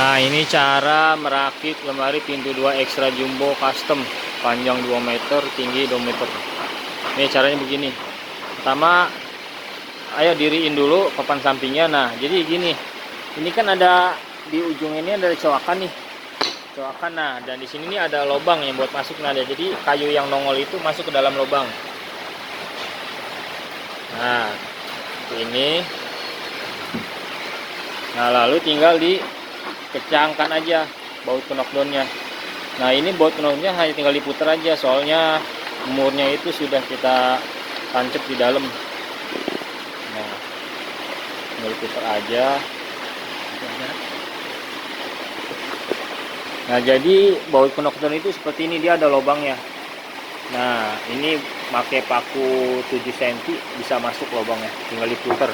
Nah, ini cara merakit lemari pintu 2 ekstra jumbo custom, panjang 2 meter, tinggi 2 meter. Ini caranya begini. Pertama, ayo diriin dulu papan sampingnya. Nah, jadi gini. Ini kan ada di ujung ini ada coakan nih. Coakan. Nah, dan di sini nih ada lubang yang buat masuk nada. Jadi kayu yang nongol itu masuk ke dalam lubang. Nah, ini. Nah, lalu tinggal dikecangkan aja baut knockdownnya. Nah, ini baut knockdownnya hanya tinggal diputar aja, soalnya murnya itu sudah kita tancap di dalam. Nah, tinggal diputar aja. Nah, jadi baut knockdown itu seperti ini, dia ada lubangnya. Nah, ini pakai paku 7 cm bisa masuk lubangnya, tinggal diputar.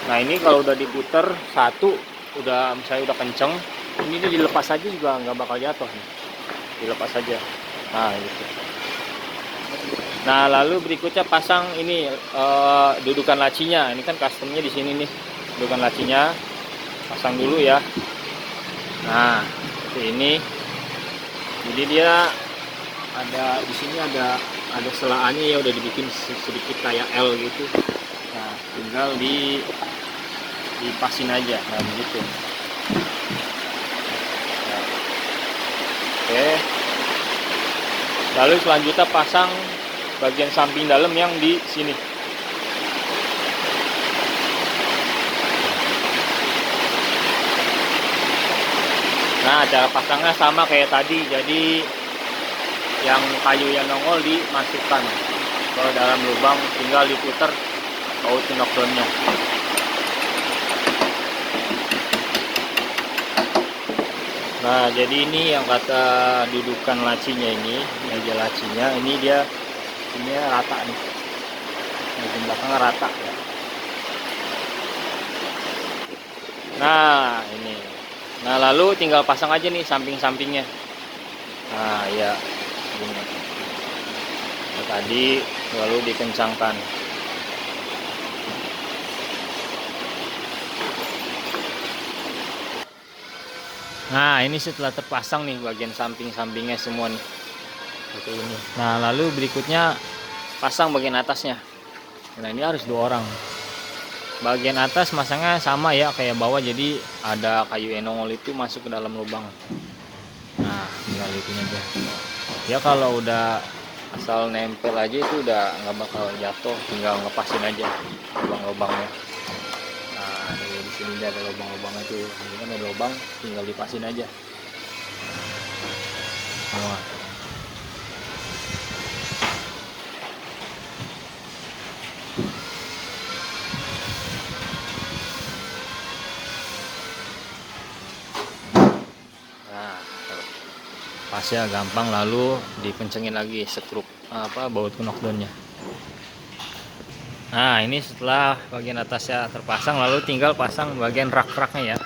Nah, ini kalau udah diputar satu, udah misalnya udah kenceng, ini dilepas aja juga nggak bakal jatuh nih. Dilepas aja. Nah, gitu. Nah, lalu berikutnya pasang ini dudukan lacinya. Ini kan customnya di sini nih, dudukan lacinya pasang dulu ya. Nah, seperti ini. Jadi dia ada di sini ada selaannya ya, udah dibikin sedikit kayak L gitu. Nah, tinggal dipasin aja. Nah, begitu. Nah, oke. Lalu selanjutnya pasang bagian samping dalam yang di sini. Nah, cara pasangnya sama kayak tadi. Jadi yang kayu yang nongol dimasukkan ke dalam lubang, tinggal diputar baut knockdownnya. Nah, jadi ini yang kata dudukan lacinya, ini meja lacinya, ini dia ini rata nih, bagian belakangnya rata ya. Nah, ini. Nah, lalu tinggal pasang aja nih samping-sampingnya. Nah, ya ini. Nah, tadi lalu dikencangkan. Nah, ini setelah terpasang nih bagian samping-sampingnya semua nih. Seperti ini. Nah, lalu berikutnya pasang bagian atasnya. Nah, ini harus 2 orang. Bagian atas masangnya sama ya kayak bawah, jadi ada kayu enongol itu masuk ke dalam lubang. Nah, tinggal itunya aja. Ya kalau udah asal nempel aja itu udah nggak bakal jatuh, tinggal ngepasin aja lubang-lubangnya. Nah, di sini ada lubang-lubangnya tuh, ini kan ada lubang, tinggal dipasin aja semua. Nah, pasnya gampang, lalu dikencengin lagi skrup baut knockdownnya. Nah, ini setelah bagian atasnya terpasang, lalu tinggal pasang bagian rak-raknya ya.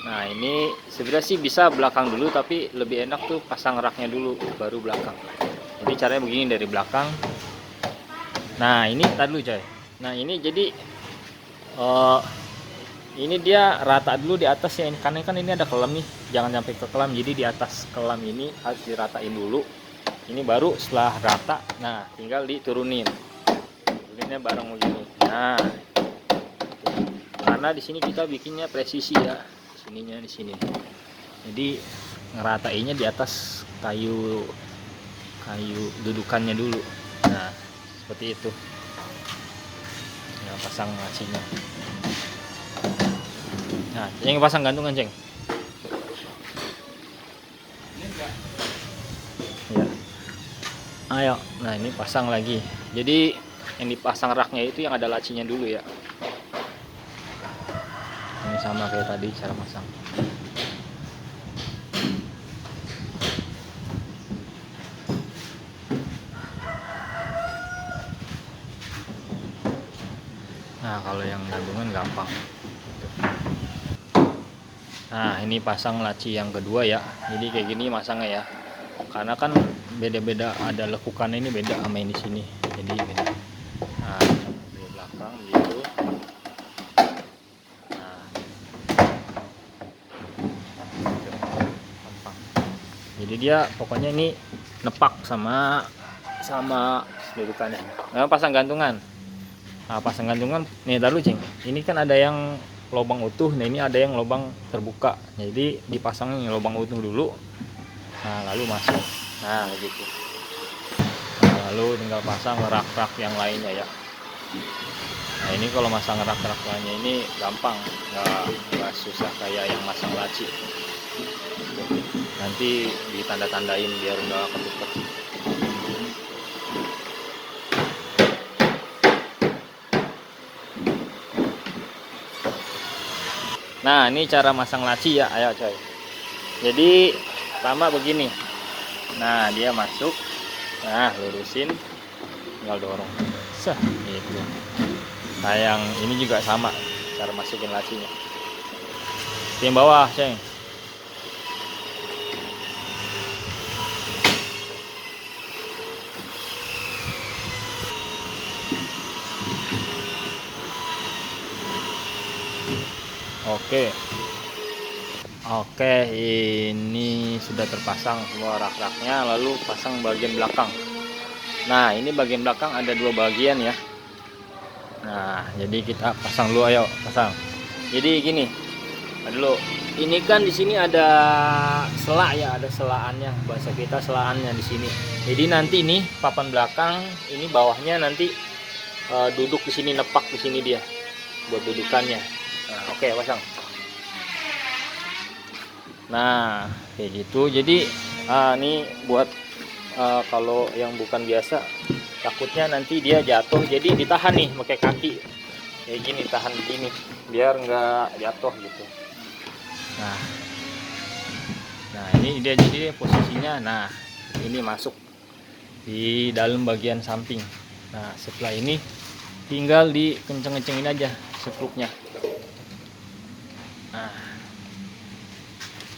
Nah, ini sebenarnya sih bisa belakang dulu, tapi lebih enak tuh pasang raknya dulu baru belakang. Jadi caranya begini, dari belakang. Nah, ini tadi dulu coy. Nah, ini jadi ini dia rata dulu di atas ya, karena kan ini ada kelam nih, jangan sampai ke kelam. Jadi di atas kelam ini harus diratain dulu. Ini baru setelah rata, nah tinggal diturunin. Turuninnya bareng begini. Nah, karena di sini kita bikinnya presisi ya, sininya di sini. Jadi ngeratainnya di atas kayu dudukannya dulu. Nah, seperti itu. Ya, pasang lacinya. Nah, yang pasang gantungan, Ceng. Ya. Ayo, nah ini pasang lagi. Jadi yang dipasang raknya itu yang ada lacinya dulu ya. Ini sama kayak tadi cara pasang. Nah, kalau yang gantungan gampang. Nah, ini pasang laci yang kedua ya. Jadi kayak gini masangnya ya. Karena kan beda-beda, ada lekukan ini beda sama yang di sini. Jadi beda. Nah, dari belakang gitu. Nah. Jadi dia pokoknya ini nepak sama dudukannya. Nah, pasang gantungan. Nah, pasang gantungan nih, taruh cing. Ini kan ada yang lubang utuh, nah ini ada yang lubang terbuka. Jadi dipasang lubang utuh dulu. Nah, lalu masuk. Nah, begitu. Nah, lalu tinggal pasang rak-rak yang lainnya ya. Nah, ini kalau masang rak-rak lainnya ini gampang, nggak susah kayak yang masang laci. Nanti ditanda-tandain biar nggak ketuker. Nah, ini cara masang laci ya, ayo coy. Jadi pertama begini. Nah, dia masuk. Nah, lurusin, tinggal dorong. Sah, itu. Nah, yang ini juga sama cara masukin lacinya. Yang bawah, ceng. Oke, ini sudah terpasang semua rak-raknya, lalu pasang bagian belakang. Nah, ini bagian belakang ada dua bagian ya. Nah, jadi kita pasang dulu, ayo pasang. Jadi gini, dulu. Ini kan di sini ada selak ya, ada selaannya, bahasa kita selaannya di sini. Jadi nanti nih papan belakang, ini bawahnya nanti duduk di sini, nepak di sini dia buat dudukannya. Nah, oke, pasang. Nah, kayak gitu. Jadi ini buat kalau yang bukan biasa, takutnya nanti dia jatuh. Jadi ditahan nih pakai kaki. Kayak gini, tahan begini biar nggak jatuh gitu. Nah, ini dia jadi posisinya. Nah, ini masuk di dalam bagian samping. Nah, setelah ini tinggal dikenceng-kencengin aja sekrupnya. Nah,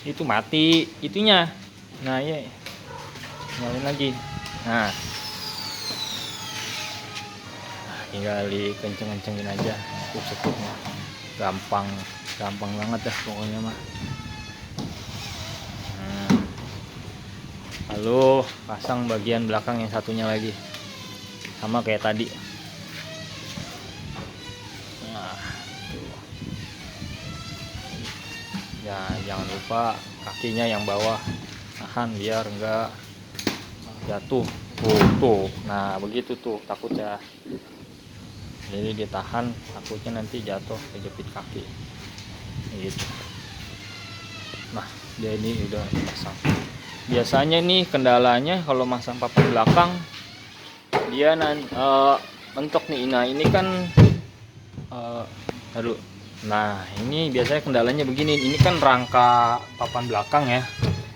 itu mati itunya. Nah, ya nyalain lagi. Nah, tinggal dikenceng-kencengin aja sekrupnya. Gampang banget dah pokoknya mah. Lalu pasang bagian belakang yang satunya lagi, sama kayak tadi. Nah, ya jangan lupa kakinya yang bawah tahan biar enggak jatuh. Tuh. Nah, begitu tuh takutnya. Jadi ditahan, takutnya nanti jatuh kejepit kaki. Gitu. Nah, dia ini udah dipasang. Biasanya nih kendalanya kalau masang papan belakang dia mentok nih. Nah, ini kan aduh. Nah, ini biasanya kendalanya begini. Ini kan rangka papan belakang ya.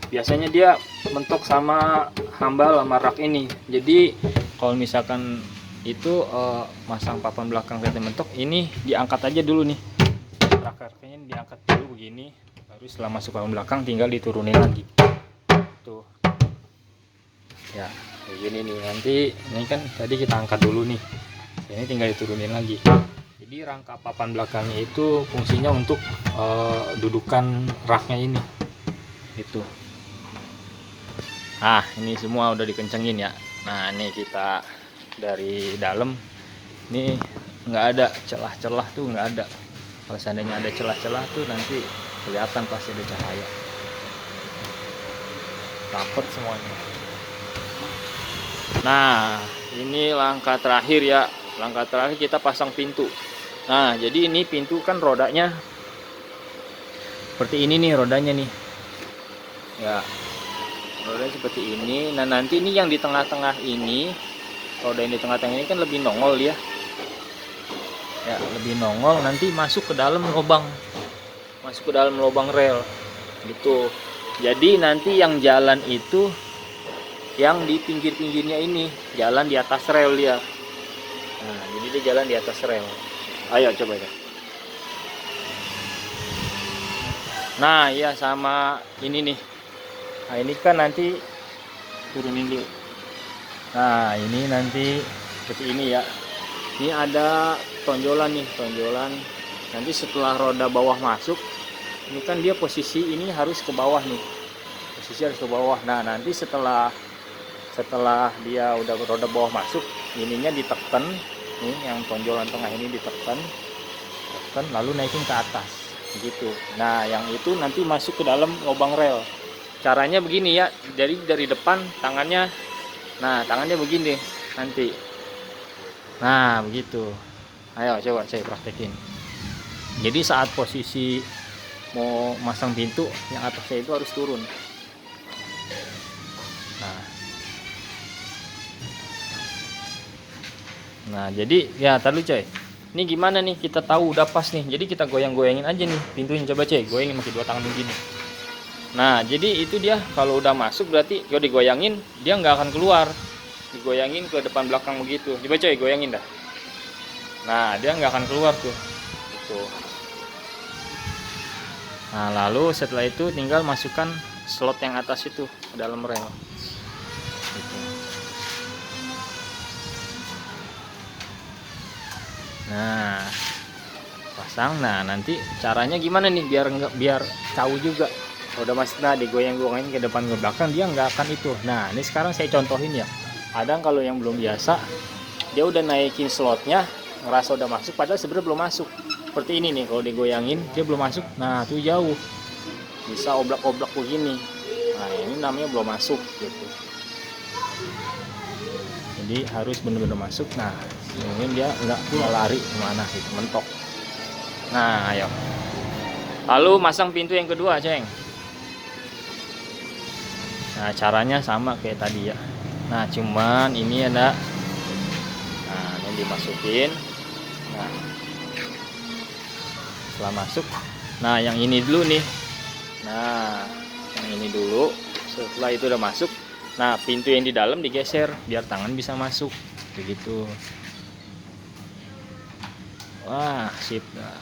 Biasanya dia mentok sama hambal sama rak ini. Jadi kalau misalkan itu masang papan belakang ternyata mentok, ini diangkat aja dulu nih. Rak-raknya diangkat dulu begini. Baru setelah masuk papan belakang tinggal diturunin lagi. Tuh ya kayak gini nih. Nanti ini kan tadi kita angkat dulu nih, ini tinggal diturunin lagi. Jadi rangka papan belakangnya itu fungsinya untuk dudukan raknya ini itu. Nah, ini semua udah dikencengin ya. Nah, ini kita dari dalam ini nggak ada celah-celah tuh, nggak ada. Kalau seandainya ada celah-celah tuh nanti kelihatan pasti ada cahaya. Rapet semuanya. Nah, ini langkah terakhir ya. Langkah terakhir kita pasang pintu. Nah, jadi ini pintu kan rodanya seperti ini nih rodanya nih. Ya, rodanya seperti ini. Nah, nanti ini yang di tengah-tengah ini, roda yang di tengah-tengah ini kan lebih nongol ya. Ya, lebih nongol, nanti masuk ke dalam lubang. Masuk ke dalam lubang rel. Gitu. Jadi nanti yang jalan itu yang di pinggir-pinggirnya ini, jalan di atas rel dia. Nah, jadi dia jalan di atas rel. Ayo coba ya. Nah, ya sama ini nih. Nah, ini kan nanti turunin dulu. Nah, ini nanti seperti ini ya. Ini ada tonjolan nih, tonjolan. Nanti setelah roda bawah masuk, ini kan dia posisi ini harus ke bawah nih. posisi harus ke bawah. Nah nanti setelah dia udah roda bawah masuk, ininya ditekan nih, yang tonjolan tengah ini ditekan lalu naikin ke atas gitu. Nah yang itu nanti masuk ke dalam lubang rel. Caranya begini ya, dari depan tangannya, nah tangannya begini nanti, nah begitu. Ayo coba saya praktekin. Jadi saat posisi mau masang pintu, yang atasnya itu harus turun. Nah jadi ya tadi coy, ini gimana nih kita tahu udah pas nih. Jadi kita goyang-goyangin aja nih pintunya, coba coy, goyangin pakai dua tangan begini. Nah jadi itu dia kalau udah masuk berarti kalau digoyangin dia nggak akan keluar, digoyangin ke depan belakang begitu. Coba coy, goyangin dah. Nah dia nggak akan keluar tuh gitu. Nah lalu setelah itu tinggal masukkan slot yang atas itu ke dalam rel gitu. Nah pasang. Nah nanti caranya gimana nih biar jauh juga. Kalau udah masuk, nah digoyang-goyangin ke depan ke belakang, dia nggak akan itu. Nah ini sekarang saya contohin ya. Kadang kalau yang belum biasa, dia udah naikin slotnya, ngerasa udah masuk padahal sebenarnya belum masuk. Seperti ini nih, kalau digoyangin dia belum masuk, nah tuh jauh, bisa oblak-oblak begini. Nah ini namanya belum masuk gitu. Jadi harus benar-benar masuk. Nah mungkin dia nggak lari kemana gitu, mentok. Nah ayo, lalu masang pintu yang kedua ceng. Nah caranya sama kayak tadi ya. Nah cuman ini ada, nah ini dimasukin. Nah setelah masuk, nah yang ini dulu nih. Nah yang ini dulu. Setelah itu udah masuk, nah pintu yang di dalam digeser biar tangan bisa masuk begitu. Wah sip. Nah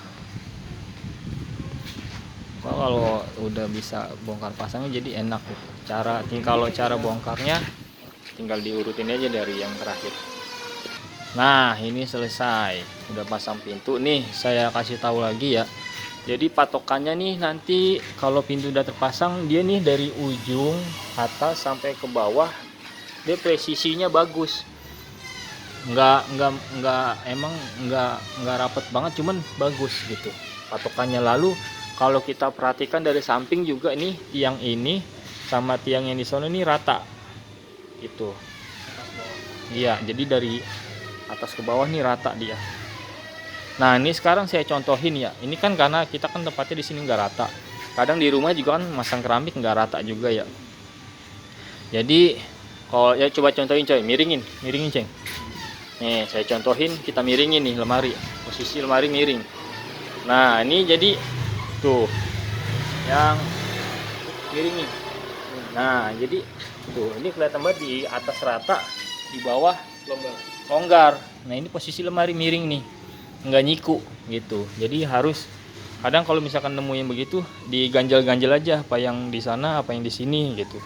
kalau udah bisa bongkar pasangnya jadi enak gitu. Kalau cara bongkarnya tinggal diurutin aja dari yang terakhir. Nah ini selesai, udah pasang pintu nih. Saya kasih tahu lagi ya, jadi patokannya nih nanti kalau pintu udah terpasang, dia nih dari ujung atas sampai ke bawah dia presisinya bagus. Nggak rapet banget, cuman bagus gitu patokannya. Lalu kalau kita perhatikan dari samping juga nih, tiang ini sama tiang yang di sana ini rata gitu. Iya, jadi dari atas ke bawah nih rata dia. Nah ini sekarang saya contohin ya. Ini kan karena kita kan tempatnya di sini nggak rata. Kadang di rumah juga kan masang keramik nggak rata juga ya. Jadi kalau ya coba contohin coy, miringin ceng. Nih saya contohin, kita miringin nih lemari, posisi lemari miring. Nah ini jadi tuh yang miring nih. Nah jadi tuh ini kelihatan banget di atas rata, di bawah longgar. Nah ini posisi lemari miring nih, nggak nyiku gitu. Jadi harus kadang kalau misalkan nemuin begitu, diganjel-ganjel aja, apa yang di sana apa yang di sini gitu.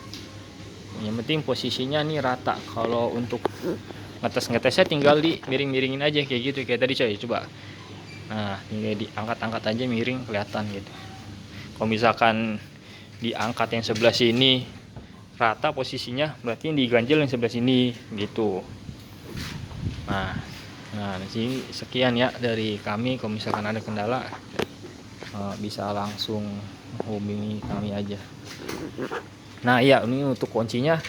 Yang penting posisinya nih rata. Kalau untuk ngetesnya tinggal di miring-miringin aja kayak gitu, kayak tadi coy, coba. Nah tinggal diangkat-angkat aja miring, kelihatan gitu. Kalau misalkan diangkat yang sebelah sini rata posisinya, berarti diganjel yang sebelah sini gitu. Nah di sini sekian ya dari kami. Kalau misalkan ada kendala bisa langsung hubungi kami aja. Nah iya, ini untuk kuncinya,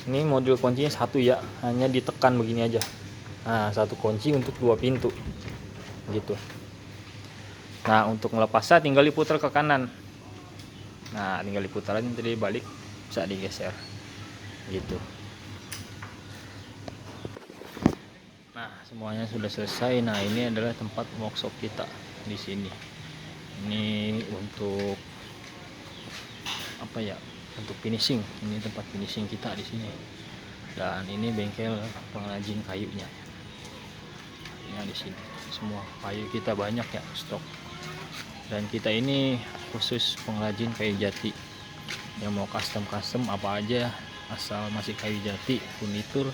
ini modul kuncinya satu ya, hanya ditekan begini aja. Nah satu kunci untuk dua pintu gitu. Nah untuk melepasnya tinggal diputar ke kanan. Nah tinggal diputar aja, nanti balik bisa digeser gitu. Nah semuanya sudah selesai. Nah ini adalah tempat workshop kita di sini. Ini untuk apa ya? Untuk finishing. Ini tempat finishing kita di sini. Dan ini bengkel pengrajin kayunya. Ya di sini semua kayu kita banyak ya stok. Dan kita ini khusus pengrajin kayu jati. Yang mau custom apa aja, asal masih kayu jati, furnitur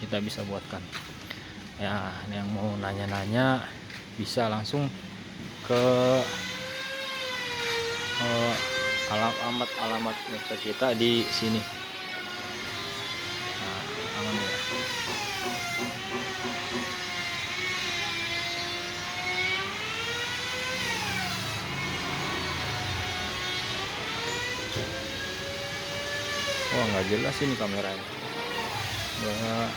kita bisa buatkan. Ya, yang mau nanya-nanya bisa langsung ke alamat website kita di sini. Nah, aman ya. Wah, nggak jelas ini kameranya. Wah.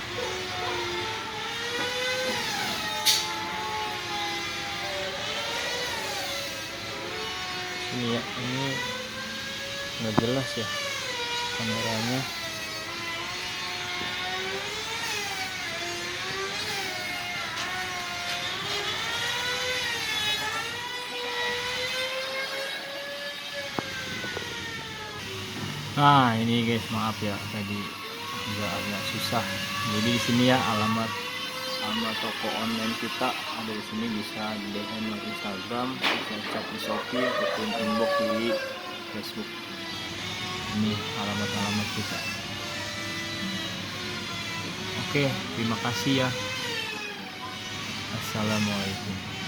Ini ya, ini nggak jelas ya kameranya. Nah, ini guys, maaf ya tadi agak susah. Jadi di sini ya alamat toko online kita ada di sini, bisa DM di Instagram, bisa chat di Shopee ataupun inbox di Facebook. Ini alamat kita. Oke, terima kasih ya. Assalamualaikum.